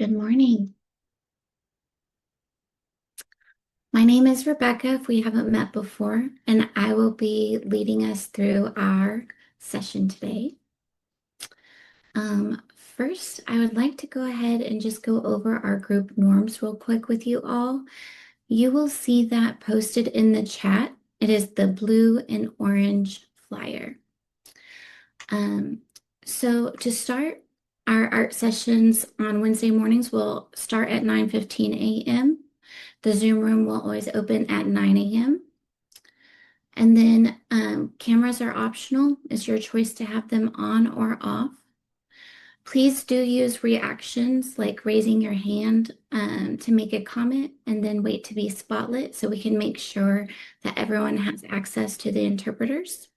Good morning. My name is Rebecca, if we haven't met before, and I will be leading us through our session today. First, I would like to go ahead and just go over our group norms real quick with you all. You will see that posted in the chat. It is the blue and orange flyer. So to start, our art sessions on Wednesday mornings will start at 9:15 a.m. The Zoom room will always open at 9 a.m. And then cameras are optional. It's your choice to have them on or off. Please do use reactions like raising your hand to make a comment and then wait to be spotlit so we can make sure that everyone has access to the interpreters.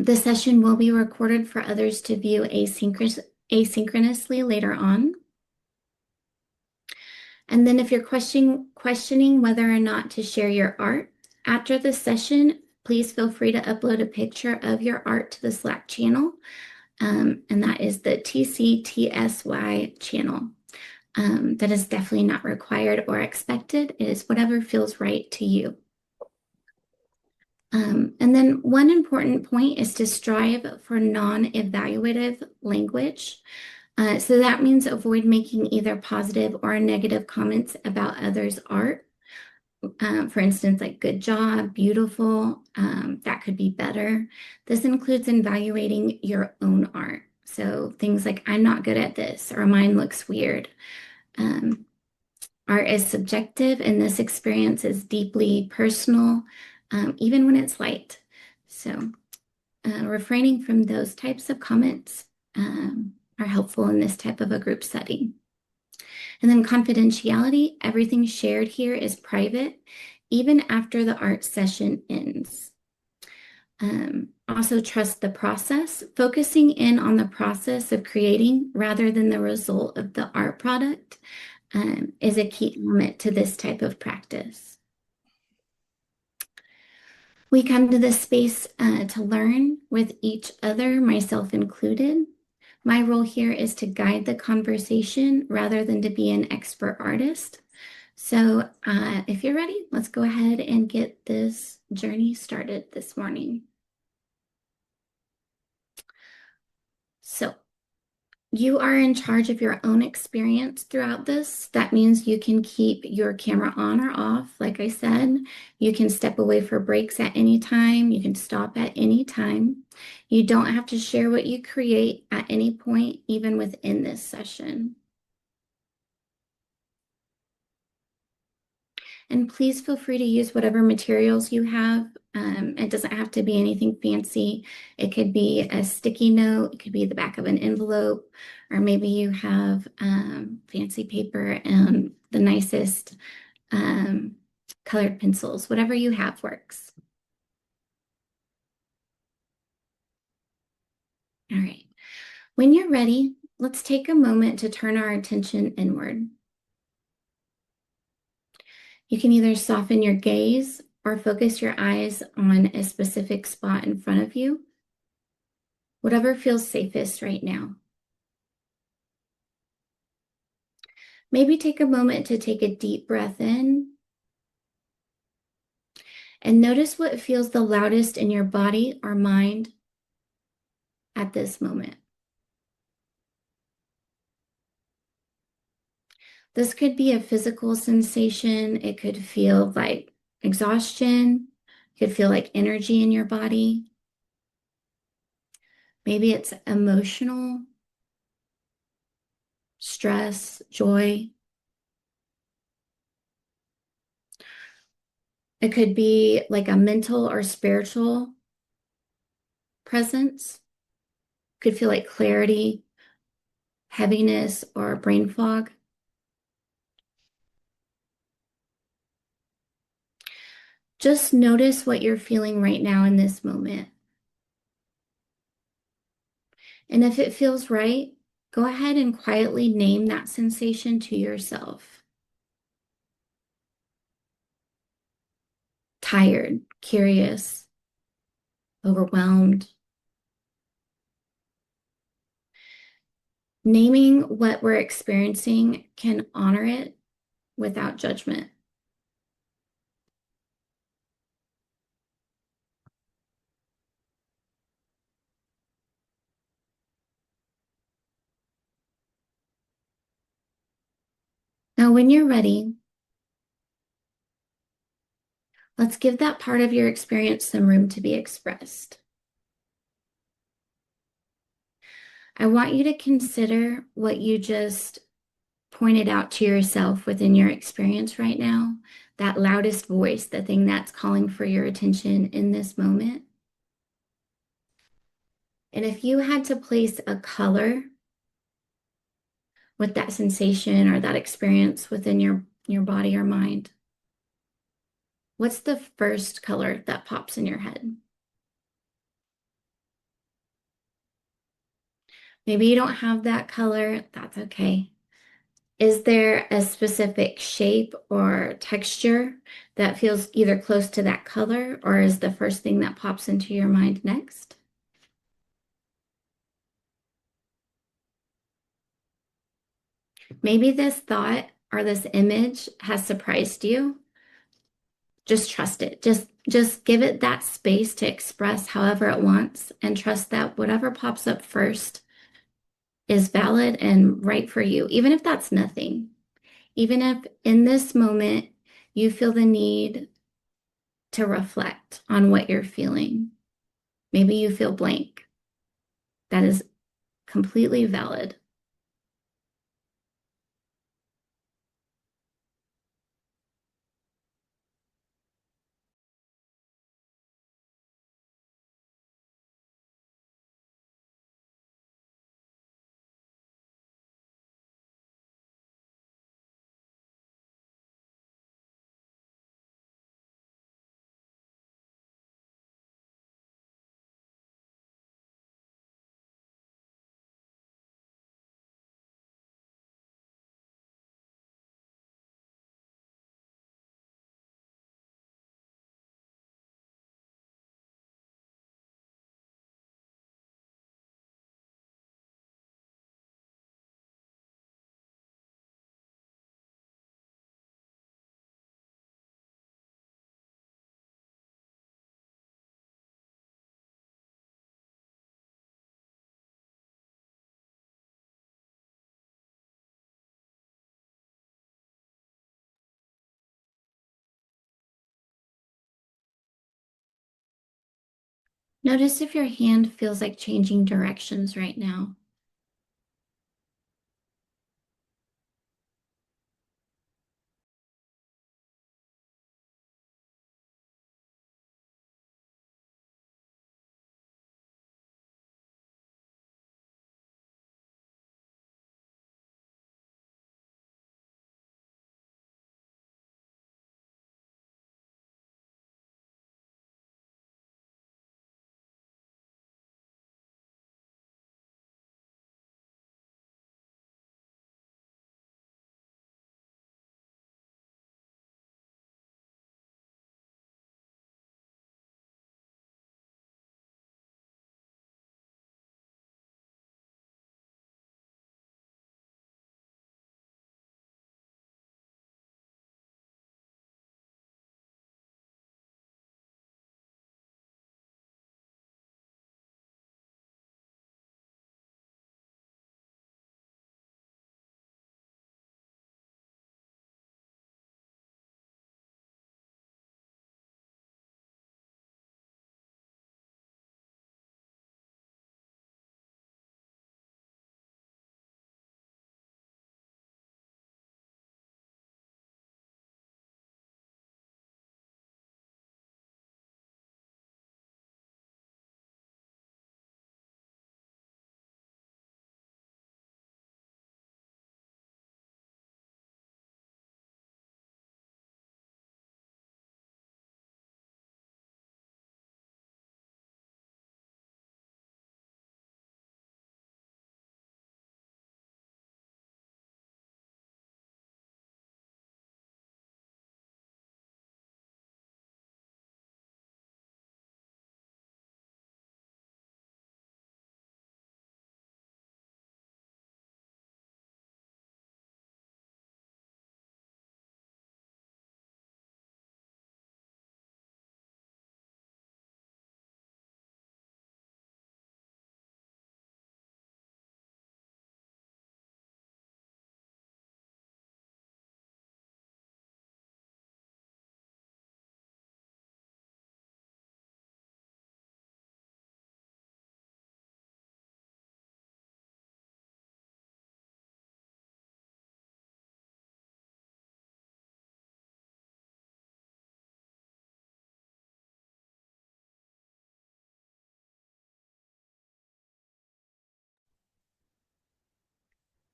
The session will be recorded for others to view asynchronously later on. And then if you're questioning whether or not to share your art, after the session, please feel free to upload a picture of your art to the Slack channel. And that is the TCTSY channel. That is definitely not required or expected. It is whatever feels right to you. And then one important point is to strive for non-evaluative language. So that means avoid making either positive or negative comments about others' art. For instance, like good job, beautiful, that could be better. This includes evaluating your own art. So things like, I'm not good at this, or mine looks weird. Art is subjective, and this experience is deeply personal, even when it's light. So refraining from those types of comments are helpful in this type of a group setting. And then confidentiality, everything shared here is private, even after the art session ends. Also trust the process, focusing in on the process of creating rather than the result of the art product is a key element to this type of practice. We come to this space to learn with each other, myself included. My role here is to guide the conversation rather than to be an expert artist. So if you're ready, let's go ahead and get this journey started this morning. So you are in charge of your own experience throughout this. That means you can keep your camera on or off. Like I said, you can step away for breaks at any time. You can stop at any time. You don't have to share what you create at any point, even within this session. And please feel free to use whatever materials you have. It doesn't have to be anything fancy. It could be a sticky note, it could be the back of an envelope, or maybe you have fancy paper and the nicest colored pencils. Whatever you have works. All right. When you're ready, let's take a moment to turn our attention inward. You can either soften your gaze or focus your eyes on a specific spot in front of you, whatever feels safest right now. Maybe take a moment to take a deep breath in and notice what feels the loudest in your body or mind at this moment. This could be a physical sensation. It could feel like exhaustion. It could feel like energy in your body. Maybe it's emotional, stress, joy. It could be like a mental or spiritual presence. Could feel like clarity, heaviness, or brain fog. Just notice what you're feeling right now in this moment. And if it feels right, go ahead and quietly name that sensation to yourself. Tired, curious, overwhelmed. Naming what we're experiencing can honor it without judgment. Now, when you're ready, let's give that part of your experience some room to be expressed. I want you to consider what you just pointed out to yourself within your experience right now, that loudest voice, the thing that's calling for your attention in this moment. And if you had to place a color with that sensation or that experience within your body or mind, what's the first color that pops in your head? Maybe you don't have that color, that's okay. Is there a specific shape or texture that feels either close to that color or is the first thing that pops into your mind next? Maybe this thought or this image has surprised you. Just trust it. Just give it that space to express however it wants and trust that whatever pops up first is valid and right for you, even if that's nothing. Even if in this moment you feel the need to reflect on what you're feeling. Maybe you feel blank. That is completely valid. Notice if your hand feels like changing directions right now.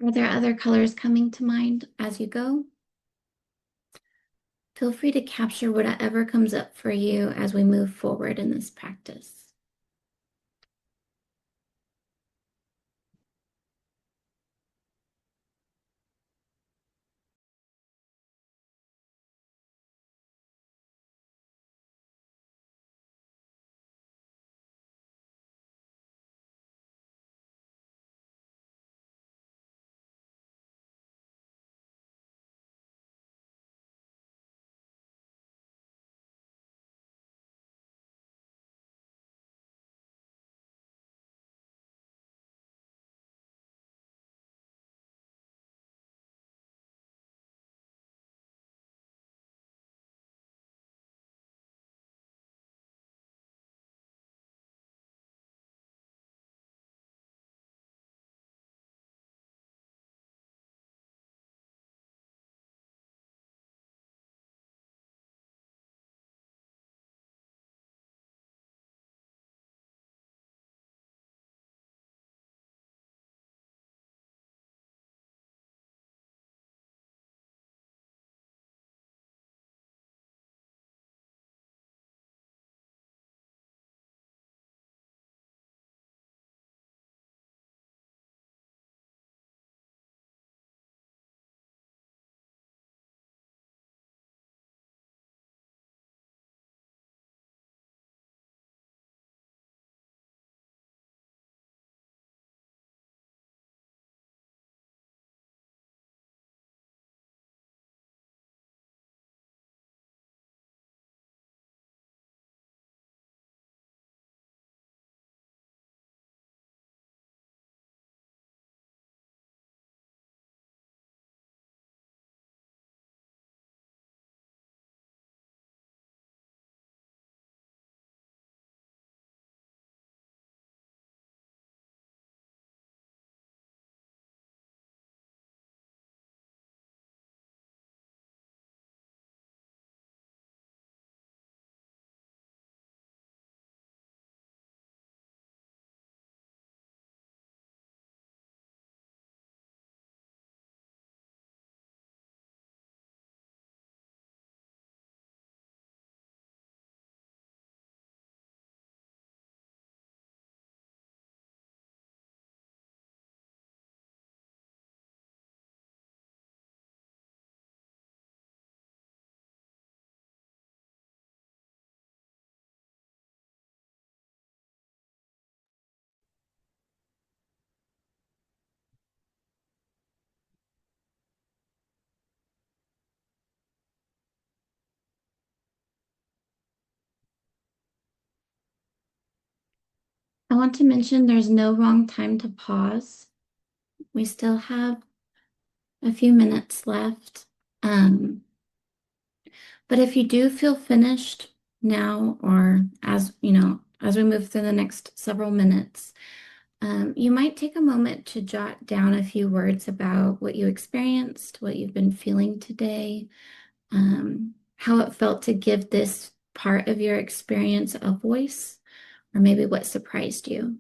Are there other colors coming to mind as you go? Feel free to capture whatever comes up for you as we move forward in this practice. I want to mention there's no wrong time to pause. We still have a few minutes left. Um, but if you do feel finished now, or as you know, as we move through the next several minutes, you might take a moment to jot down a few words about what you experienced, what you've been feeling today, how it felt to give this part of your experience a voice, or maybe what surprised you.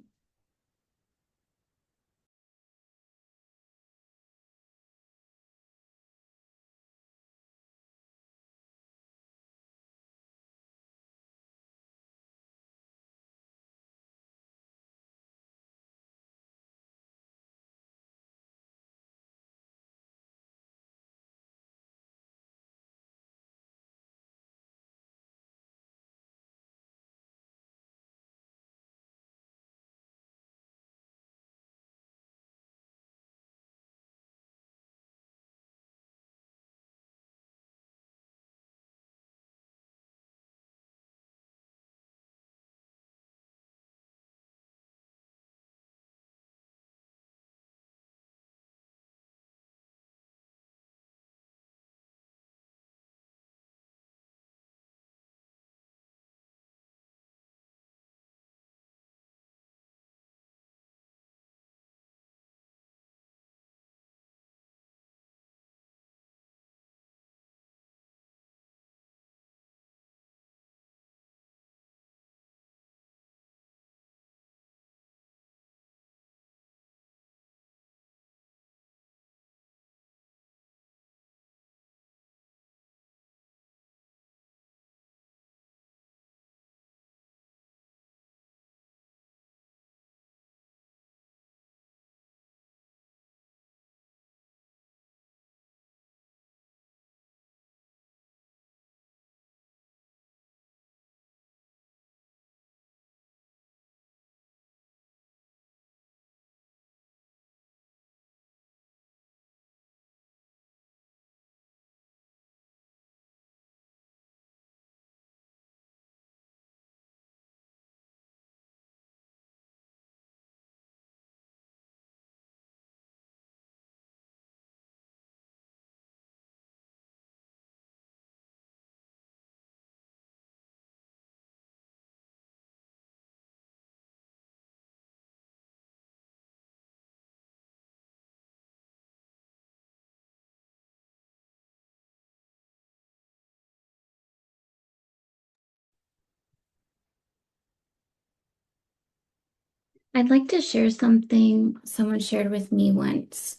I'd like to share something someone shared with me once.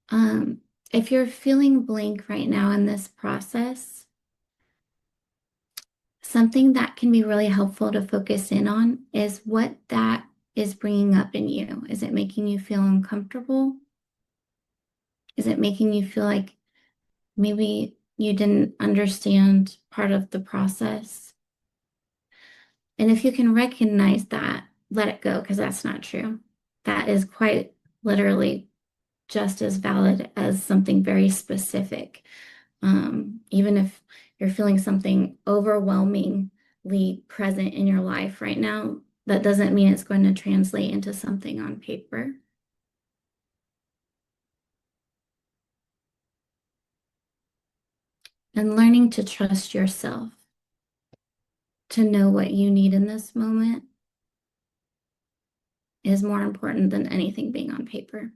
Um, if you're feeling blank right now in this process, something that can be really helpful to focus in on is what that is bringing up in you. Is it making you feel uncomfortable? Is it making you feel like maybe you didn't understand part of the process? And if you can recognize that, let it go because that's not true. That is quite literally just as valid as something very specific. Even if you're feeling something overwhelmingly present in your life right now, that doesn't mean it's going to translate into something on paper. And learning to trust yourself, to know what you need in this moment is more important than anything being on paper.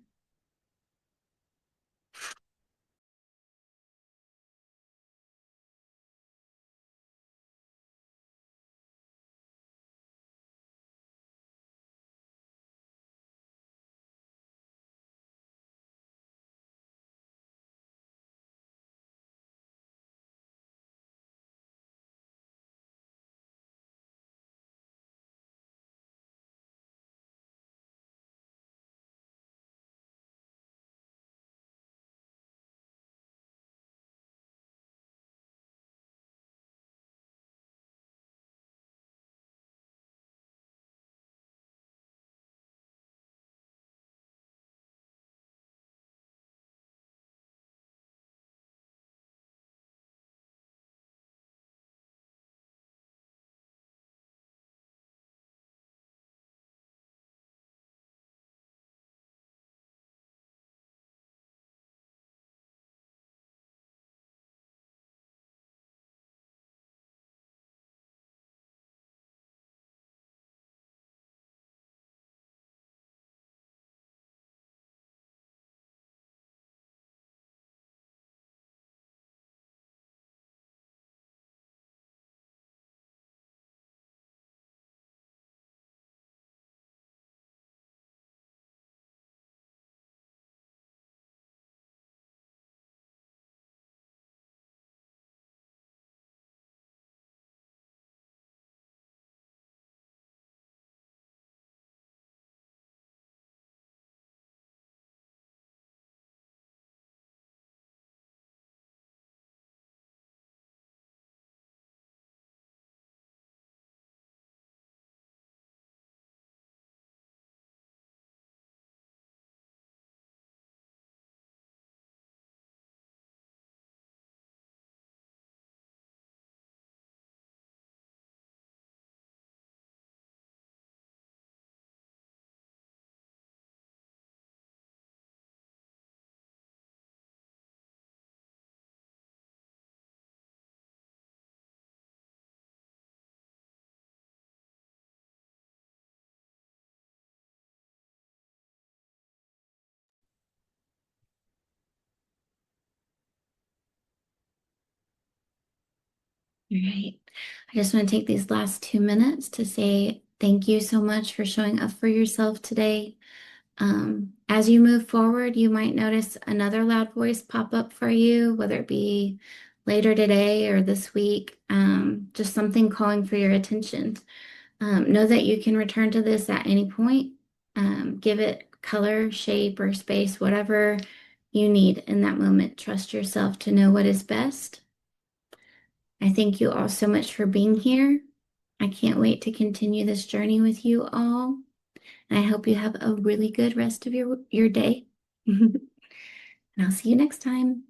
All right. I just want to take these last 2 minutes to say thank you so much for showing up for yourself today. As you move forward, you might notice another loud voice pop up for you, whether it be later today or this week, just something calling for your attention. Know that you can return to this at any point. Give it color, shape, or space, whatever you need in that moment. Trust yourself to know what is best. I thank you all so much for being here. I can't wait to continue this journey with you all. And I hope you have a really good rest of your day. And I'll see you next time.